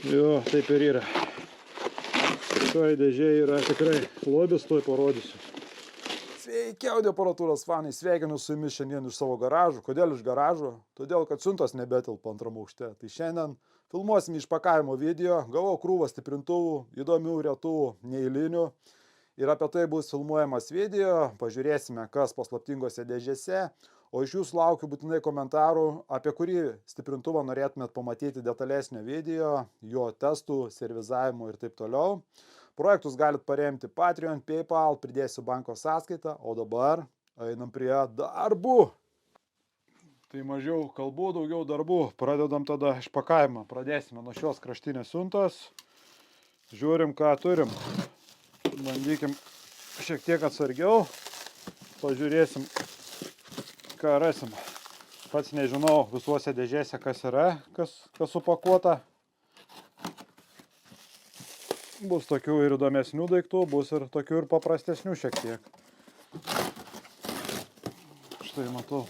Jo, taip ir yra. Šioje dėžėje yra tikrai lobis, tuoj parodysiu. Sveiki, audio aparatūros fanai, sveikinu su jumis šiandien iš savo garažų. Kodėl iš garažo? Todėl, kad siuntos nebetilpa antram aukšte. Tai šiandien filmuosim išpakavimo video, gavau krūvą stiprintuvų, įdomių, retų, neeilinių. Ir apie tai bus filmuojamas video, pažiūrėsime, kas paslaptingose dėžėse. O iš jūsų laukiu būtinai komentarų, apie kurį stiprintuvą norėtumėt pamatyti detalesnio video, jo testų, servizavimo ir taip toliau. Projektus galit paremti Patreon, PayPal, pridėsiu banko sąskaitą, o dabar einam prie darbų. Tai mažiau kalbų, daugiau darbų. Pradedam tada išpakavimą. Pradėsime nuo šios kraštinės siuntos. Žiūrim, ką turim. Bandykim šiek tiek atsargiau. Pažiūrėsim, ką rasim. Pats nežinau visuose dėžėse, kas yra, kas supakuota. Bus tokių ir įdomesnių daiktų, bus ir tokių ir paprastesnių šiek tiek. Štai matau,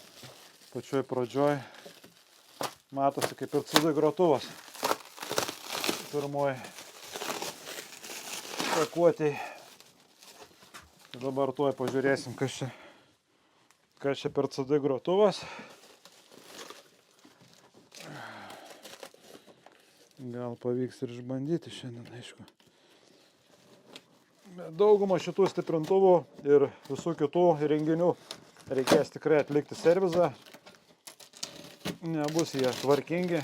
pačioj pradžioj matosi kaip ir CD grotuvas. Pirmoj pakuotėj. Tai dabar tuoj pažiūrėsim, kas čia per CD grotuvas. Gal pavyks ir išbandyti šiandien, aišku. Daugumą šitų stiprintuvų ir visų kitų įrenginių reikės tikrai atlikti servizą. Nebus jie tvarkingi.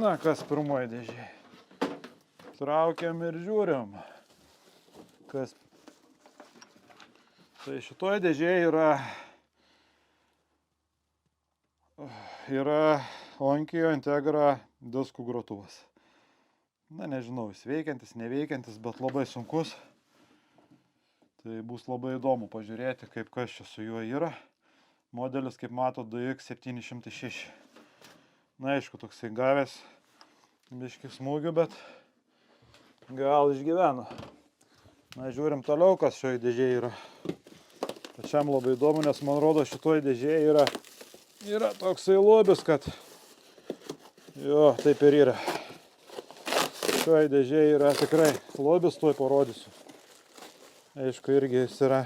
Na, kas pirmoji dėžė. Traukiam ir žiūrim. Kas. Tai šitoje dėžėje yra Onkyo Integra diskų grotuvas. Na, nežinau, jis veikiantis, neveikiantis, bet labai sunkus. Tai bus labai įdomu pažiūrėti, kaip kas čia su juo yra. Modelis, kaip mato, DX706. Na, aišku, toksai gavęs biškį smūgių, bet gal išgyveno. Na, žiūrim toliau, kas šioje dėžėje yra. Pačiam labai įdomu, nes man rodo, šitoje dėžėje yra toksai lobis, kad jo, taip ir yra. Šioje dėžėje yra tikrai lobis, tuoj parodysiu. Aišku, irgi jis yra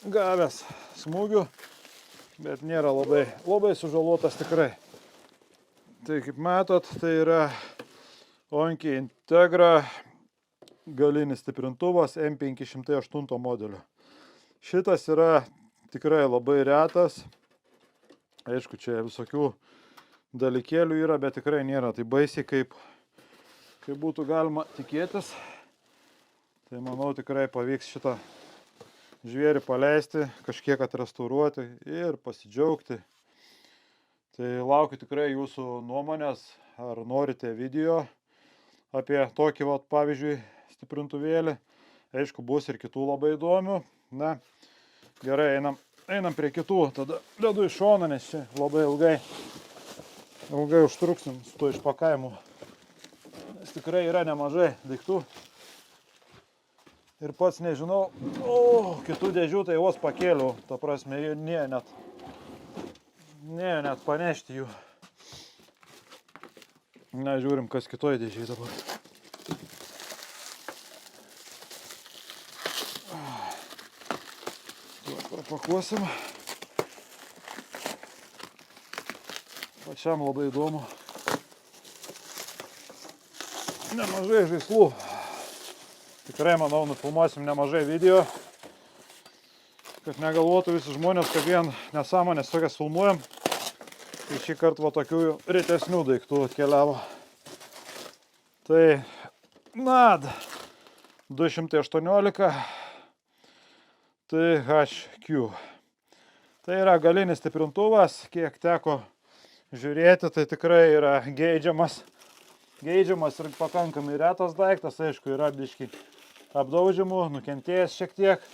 gavęs smūgių, bet nėra labai sužalotas tikrai. Tai kaip matot, tai yra Onkyo Integra galinis stiprintuvas M508 modelio. Šitas yra tikrai labai retas. Aišku, čia visokių dalykėlių yra, bet tikrai nėra tai baisiai, kaip būtų galima tikėtis. Tai manau, tikrai pavyks šitą žvėrį paleisti, kažkiek atrestauruoti ir pasidžiaugti. Tai laukiu tikrai jūsų nuomonės, ar norite video apie tokį, pavyzdžiui, stiprintuvėlį. Aišku, bus ir kitų labai įdomių. Na, gerai, einam prie kitų. Tada dedu į šoną, nes čia labai ilgai užtruksim su tuo išpakavimu. Nes tikrai yra nemažai daiktų. Ir pats nežinau, kitų dėžių tai vos pakėliau. Ta prasme, nėjo net panešti jų. Na, žiūrim, kas kitoje dėžėje dabar. Pakuosim. Pačiam labai įdomu. Nemažai žaislų. Tikrai, manau, nufilmuosim nemažai video. Kad negalvotų visi žmonės, kad vien nesąmonės tokias filmuojam. Tai šį kartą tokių retesnių daiktų atkeliavo. Tai NAD 218 THQ. Tai yra galinis stiprintuvas, kiek teko žiūrėti, tai tikrai yra geidžiamas ir pakankamai retas daiktas. Aišku, yra biškį apdaužimų, nukentėjęs šiek tiek.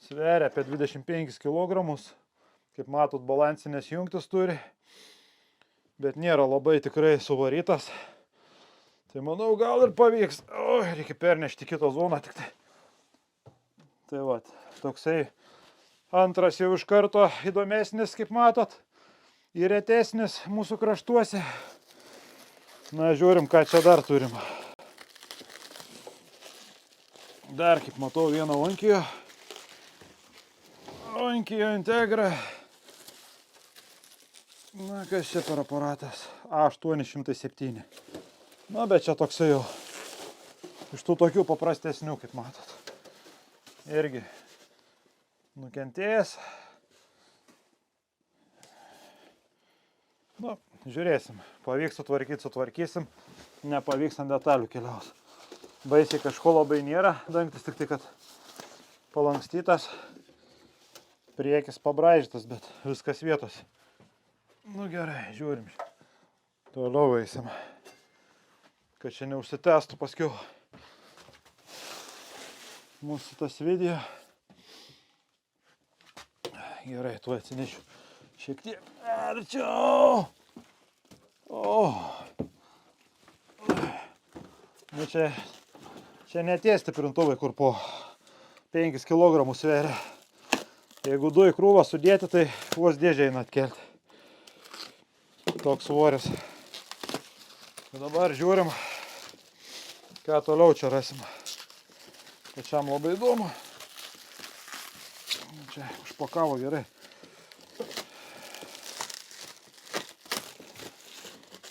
Sveria apie 25 kg. Kaip matot, balansinės jungtis turi. Bet nėra labai tikrai suvarytas. Tai manau, gal ir pavyks. Reikia pernešti kitą zoną tik tai. Tai va, toksai Antras jau iš karto įdomesnis, kaip matot, ir retesnis mūsų kraštuose. Na, žiūrim, ką čia dar turim. Dar, kaip matau, vieną Onkyo Integra. Na, kas čia per aparatas? A807. Na, bet čia toksai jau iš tų tokių paprastesnių, kaip matot. Irgi nukentėjęs. Nu, žiūrėsim. Pavyks sutvarkysim. Nepavyks ant detalių keliaus. Baisiai kažko labai nėra. Dangtis tik tai, kad palankstytas. Priekis pabraižytas, bet viskas vietos. Nu gerai, žiūrim. Toliau eisim. Kad čia neužsitęstų paskiau mūsų tas video. Gerai, tuo atsinešiu šiek tiek arčiau. Nu čia ne tie stiprintuvai, kur po 5 kg sveria. Jeigu 2 į krūvą sudėti, tai vos dėžę eina atkelti. Toks svoris. Dabar žiūrim, ką toliau čia rasim. Pačiam labai įdomu. Čia užpakavo gerai.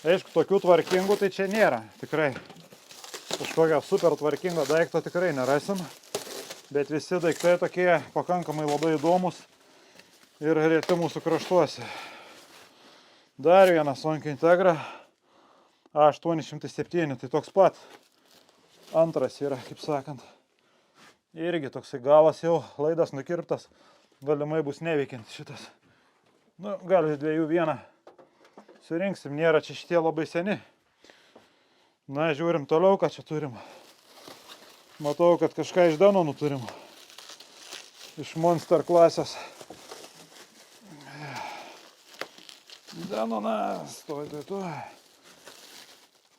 Aišku, tokių tvarkingų tai čia nėra. Tikrai. Kažkokio super tvarkingo daikto tikrai nerasim. Bet visi daiktai tokie pakankamai labai įdomus ir reti mūsų kraštuose. Dar vienas Onkyo Integra A807, tai toks pat. Antras yra, kaip sakant. Irgi toksai galas jau, laidas nukirptas. Galimai bus neveikiantis šitas. Nu, gal iš 2 vieną surinksim, nėra čia šitie labai seni. Na, žiūrim toliau, ką čia turim. Matau, kad kažką iš Danonų turim. Iš Monster klasės. Danonas, tuoj.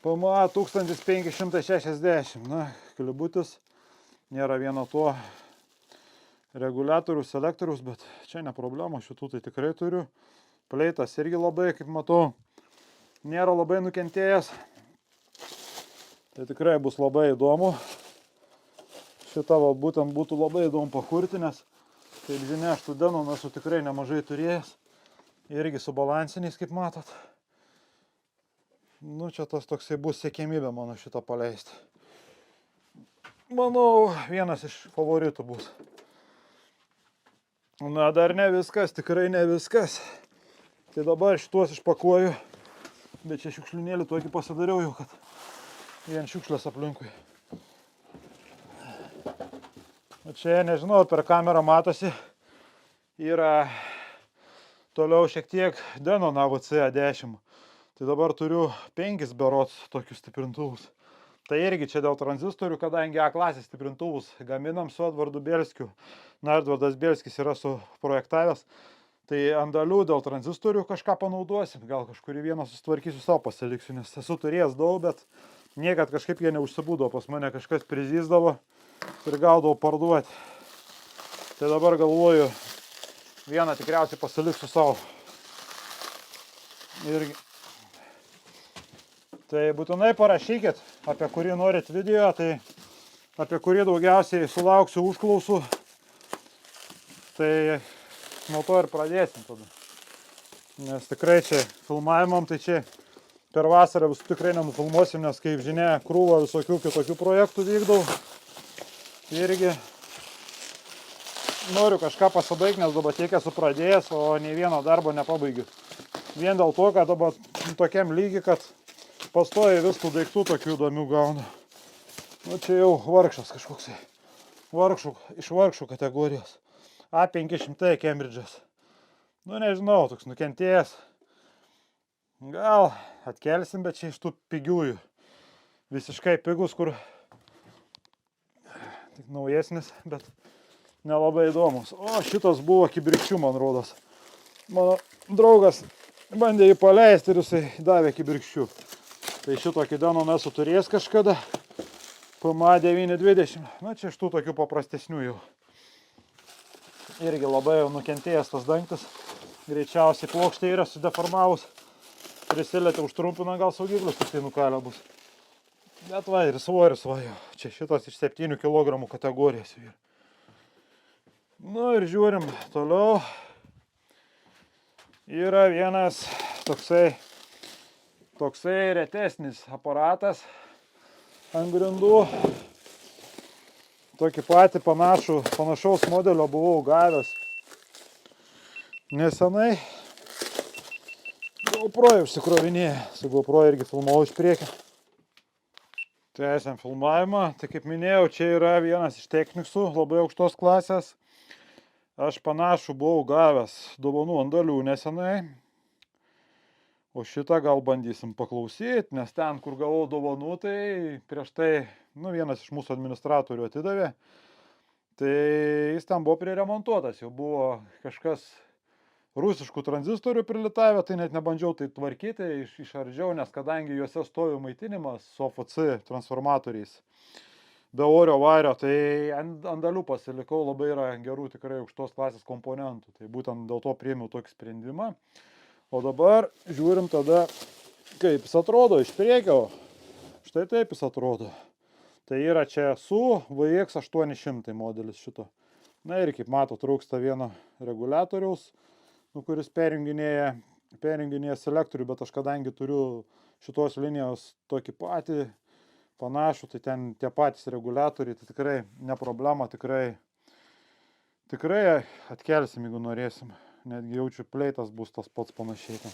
PMA 1560. Na, klibutis. Nėra vieno to reguliatorių, selektorius, bet čia ne problema, šitų tai tikrai turiu. Pleitas irgi labai, kaip matau, nėra labai nukentėjęs. Tai tikrai bus labai įdomu. Šitą būtent būtų labai įdomu pakurti, nes, kaip žinia, aš tų Danonų esu tikrai nemažai turėjęs. Irgi su balansiniais, kaip matot. Nu, čia tas toksai bus siekėmybė mano šitą paleisti. Manau, vienas iš favoritų bus. Na, dar ne viskas, tikrai ne viskas. Tai dabar šituos išpakuoju. Bet čia šiukšlinėlį tokį pasidariau jau, kad vien šiukšlės aplinkui. O čia, nežinau, per kamerą matosi, yra toliau šiek tiek Danon AVC A10. Tai dabar turiu 5 berods tokius stiprintuvus. Tai irgi čia dėl tranzistorių, kadangi A klasės stiprintuvus gaminam su Edvardu Bielskiu. Na, Edvardas Bielskis yra suprojektavęs. Tai ant dalių dėl tranzistorių kažką panaudosim. Gal kažkurį vieną susitvarkysiu savo pasiliksiu, nes esu turėjęs daug, bet niekad kažkaip jie neužsibūdavo. Pas mane kažkas prizyzdavo ir gaudavau parduoti. Tai dabar galvoju, vieną tikriausiai pasiliksiu savo. Irgi. Tai būtinai parašykit, apie kurį norit video, tai apie kurį daugiausiai sulauksiu užklausų. Tai nuo to ir pradėsim tada. Nes tikrai čia filmavimam, tai čia per vasarą visų tikrai nenufilmuosim, nes kaip žinia, krūva visokių kitokių projektų vykdau. Irgi noriu kažką pasibaigti, nes dabar tiek esu pradėjęs, o nei vieno darbo nepabaigiu. Vien dėl to, kad dabar tokiam lygi, kad pastoja vis tų daiktų tokių įdomių gaunu. Nu, čia jau vargšas kažkoksai. Iš vargšų kategorijos. A500 Cambridge'as. Nu, nežinau, toks nukentėjęs. Gal atkelsim, bet čia iš tų pigiųjų. Visiškai pigus, kur tik naujesnis, bet nelabai įdomus. O, šitas buvo kibirkščių, man rodos. Mano draugas bandė jį paleisti ir jisai davė kibirkščių. Tai šitokį Danoną esu turėjęs kažkada. PMA 920. Na, čia iš tų tokių paprastesnių jau. irgi labai jau nukentėjęs tas dangtis. Greičiausiai plokštė yra sudeformavus. Prisilietė, užtrumpina gal saugiklius, tik tai nukalę bus. Bet va, ir svoris va jau. Čia šitas iš 7 kg kategorijos yra. Nu ir žiūrim toliau. Yra vienas toksai retesnis aparatas ant grindų. Tokį patį panašaus modelio buvau gavęs nesenai. GoPro užsikrovinėja. Su GoPro irgi filmavau iš priekio. Tęsiam filmavimą. Tai kaip minėjau, čia yra vienas iš Technicsų, labai aukštos klasės. Aš panašų buvau gavęs dovanų ant dalių nesenai. O šitą gal bandysim paklausyti, nes ten, kur gavau dovanų, tai prieš tai, vienas iš mūsų administratorių atidavė. Tai jis ten buvo priremontuotas, jau buvo kažkas rusiškų tranzistorių prilitavę, tai net nebandžiau tai tvarkyti, išardžiau, nes kadangi juose stovi maitinimas su OFC transformatoriais be orio vario, tai ant dalių pasilikau, labai yra gerų tikrai aukštos klasės komponentų. Tai būtent dėl to priėmiau tokį sprendimą. O dabar žiūrim tada, kaip jis atrodo iš priekio. Štai taip jis atrodo. Tai yra čia SU VX800 modelis šito. Na ir kaip mato, trūksta vieno reguliatoriaus, kuris perjunginėja selektorių, bet aš kadangi turiu šitos linijos tokį patį panašų, tai ten tie patys reguliatoriai, tai tikrai ne problema, tikrai atkelsim, jeigu norėsim. Netgi jaučiu, pleitas bus tas pats panašiai.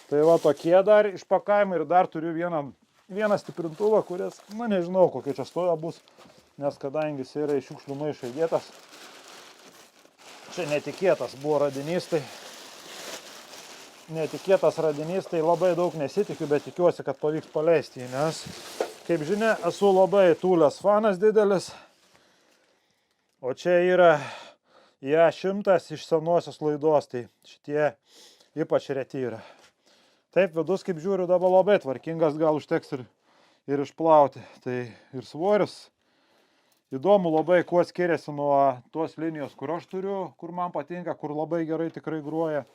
Tai va tokie dar išpakavimai ir dar turiu vieną stiprintuvą, kuris, nežinau, kokia čia stoja bus, nes kadangi jis yra iš šiukšlių maišo įdėtas. Čia netikėtas buvo radinys, tai labai daug nesitikiu, bet tikiuosi, kad pavyks paleisti jį, nes, kaip žinia, esu labai Tulės fanas didelis, o čia yra IA100 iš senosios laidos, tai šitie ypač reti yra. Taip, vidus, kaip žiūriu, dabar labai tvarkingas, gal užteks ir išplauti. Tai ir svoris. Įdomu labai, kuo skiriasi nuo tos linijos, kur aš turiu, kur man patinka, kur labai gerai tikrai groja.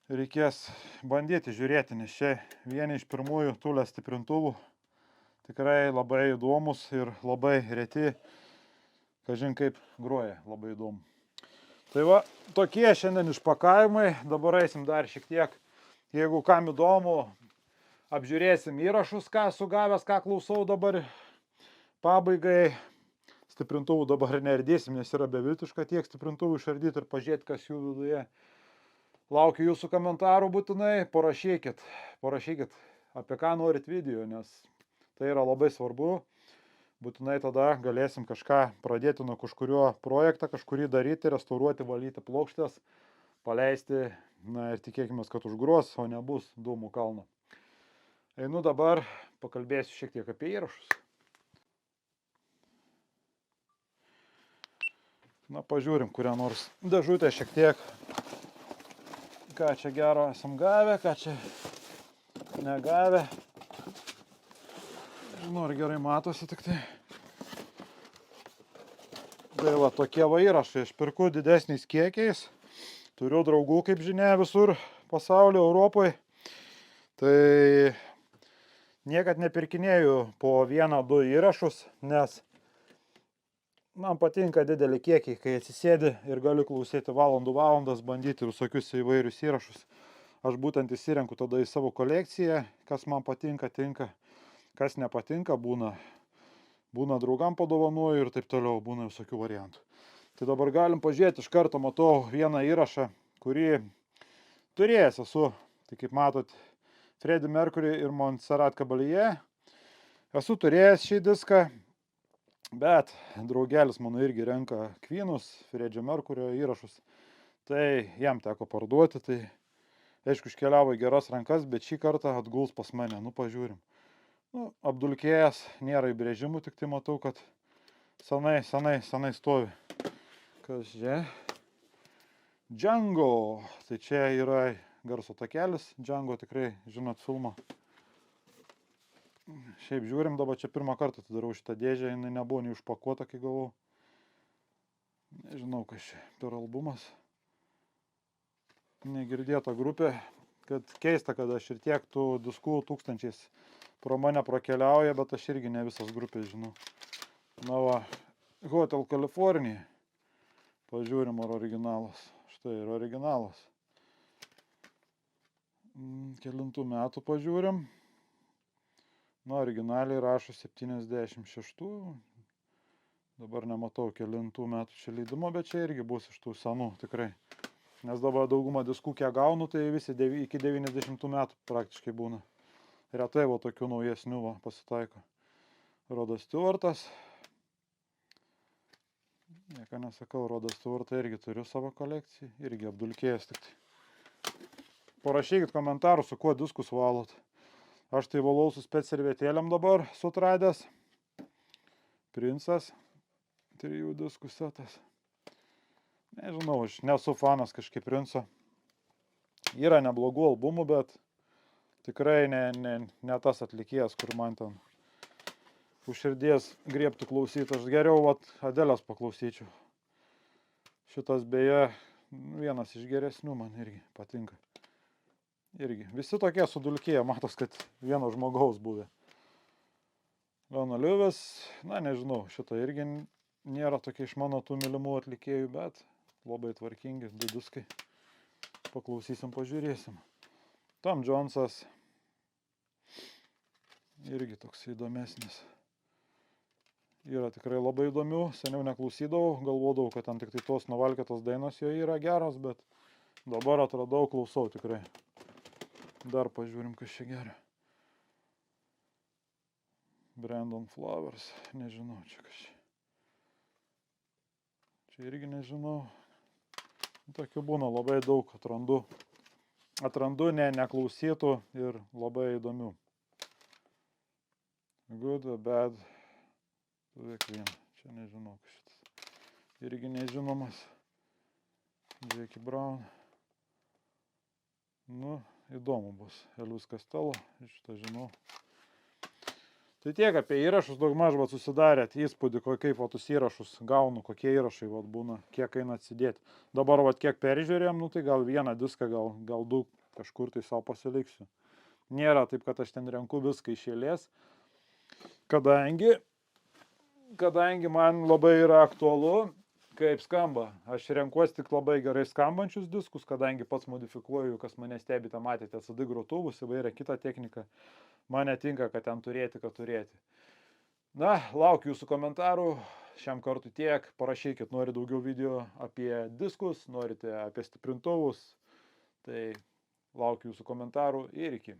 Reikės bandyti žiūrėti, nes čia vieni iš pirmųjų Tulės stiprintuvų. Tikrai labai įdomus ir labai reti. Kažin kaip groja, labai įdomu. Tai va, tokie šiandien išpakavimai. Dabar eisim dar šiek tiek, jeigu kam įdomu, apžiūrėsim įrašus, ką sugavęs, ką klausau dabar pabaigai. Stiprintuvų dabar neardysim, nes yra beviltiška tiek stiprintuvų išardyti ir pažiūrėti, kas jų viduje. Laukiu jūsų komentarų būtinai, parašykit, apie ką norit video, nes tai yra labai svarbu. Būtinai tada galėsim kažką pradėti nuo kažkurio projektą, kažkurį daryti, restauruoti, valyti plokštės, paleisti, ir tikėkime, kad užgros, o nebus dūmų kalno. Einu dabar, pakalbėsiu šiek tiek apie įrašus. Pažiūrim, kurią nors dėžutę šiek tiek, ką čia gero esam gavę, ką čia negavę. Žinau, ar gerai matosi tik tai. Tai va, tokie va įrašai. Aš pirku didesniais kiekiais. Turiu draugų, kaip žinia, visur pasaulyje, Europoje. Tai niekad nepirkinėju po 1-2 įrašus, nes man patinka didelį kiekį, kai atsisėdi ir galiu klausyti valandas, bandyti visokius įvairius įrašus. Aš būtent įsirenku tada į savo kolekciją, kas man patinka, tinka. Kas nepatinka, būna draugam padovanoju ir taip toliau, būna visokių variantų. Tai dabar galim pažiūrėti, iš karto matau vieną įrašą, kurį turėjęs esu. Tai kaip matot, Freddie Mercury ir Montserrat Caballé. Esu turėjęs šį diską, bet draugelis mano irgi renka Queenus, Freddie Mercury įrašus. Tai jam teko parduoti, tai aišku, iškeliavo į geras rankas, bet šį kartą atguls pas mane, pažiūrim. Apdulkėjęs, nėra įbrėžimų, tik tai matau, kad senai stovi. Kas čia? Django. Tai čia yra garso takelis. Django tikrai žinot filmą. Šiaip žiūrim, dabar čia pirmą kartą atidarau šitą dėžę, jinai nebuvo nei užpakuota, kai gavau. Nežinau, kas čia per albumas. Negirdėta grupė, kad keista, kad aš ir tiek tų diskų tūkstančiais pro mane prakeliauja, bet aš irgi ne visas grupės žinau. Na va, Hotel California. Pažiūrim, ar originalas. Štai ir originalas. Kelintų metų pažiūrim. Na, originaliai rašo 76. Dabar nematau kelintų metų čia leidimo, bet čia irgi bus iš tų senų tikrai. Nes dabar daugumą diskų, kiek gaunu, tai visi iki 90 metų praktiškai būna. Retai va tokių naujesnių va pasitaiko. Rodas Stewartas. Nieko nesakau, Rodas Stewartą irgi turiu savo kolekciją. Irgi apdulkėjęs tik tai. Parašykit komentarų, su kuo diskus valot. Aš tai valau su specservietėlėm dabar sutradęs. Princas. 3 diskų setas. Nežinau, aš nesu fanas kažkaip Princo. Yra neblogų albumų, bet tikrai ne tas atlikėjas, kur man ten už širdies griebtų klausyti. Aš geriau Adelės paklausyčiau. Šitas beje vienas iš geresnių man irgi patinka. Irgi. Visi tokie sudulkėję, matos, kad vieno žmogaus buvę. Leona Lewis, na nežinau, šito irgi nėra tokie iš mano tų mylimų atlikėjų, bet labai tvarkingi, 2 diskai. Paklausysim, pažiūrėsim. Tom Jonesas irgi toks įdomesnis. Yra tikrai labai įdomių, seniau neklausydavau, galvodavau, kad ten tik tai tos nuvalkėtos dainos jo yra geros, bet dabar atradau, klausau tikrai. Dar pažiūrim, kas čia geria. Brandon Flowers, nežinau, čia kas čia. Čia irgi nežinau. Tokių būna labai daug, atrandu. Atrandu neklausytų ir labai įdomių. Good, bad. Čia nežinau, kas šitas. Irgi nežinomas. Jackie Brown. Nu, įdomu bus. Elvis Costello, šitą žinau. Tai tiek apie įrašus, daugmaž susidarėt įspūdį, kaip tuos įrašus gaunu, kokie įrašai būna, kiek eina atsidėti. Dabar kiek peržiūrėjom, tai gal vieną diską, gal 2 kažkur tai savo pasiliksiu. Nėra taip, kad aš ten renku viską iš eilės, kadangi man labai yra aktualu, kaip skamba. Aš renkuosi tik labai gerai skambančius diskus, kadangi pats modifikuoju, kas mane stebite, matėte CD grotuvus, įvairią kitą techniką. Man netinka, kad ten turėti, kad turėti. Na, laukiu jūsų komentarų. Šiam kartui tiek. Parašykit, nori daugiau video apie diskus, norite apie stiprintuvus. Tai laukiu jūsų komentarų ir iki.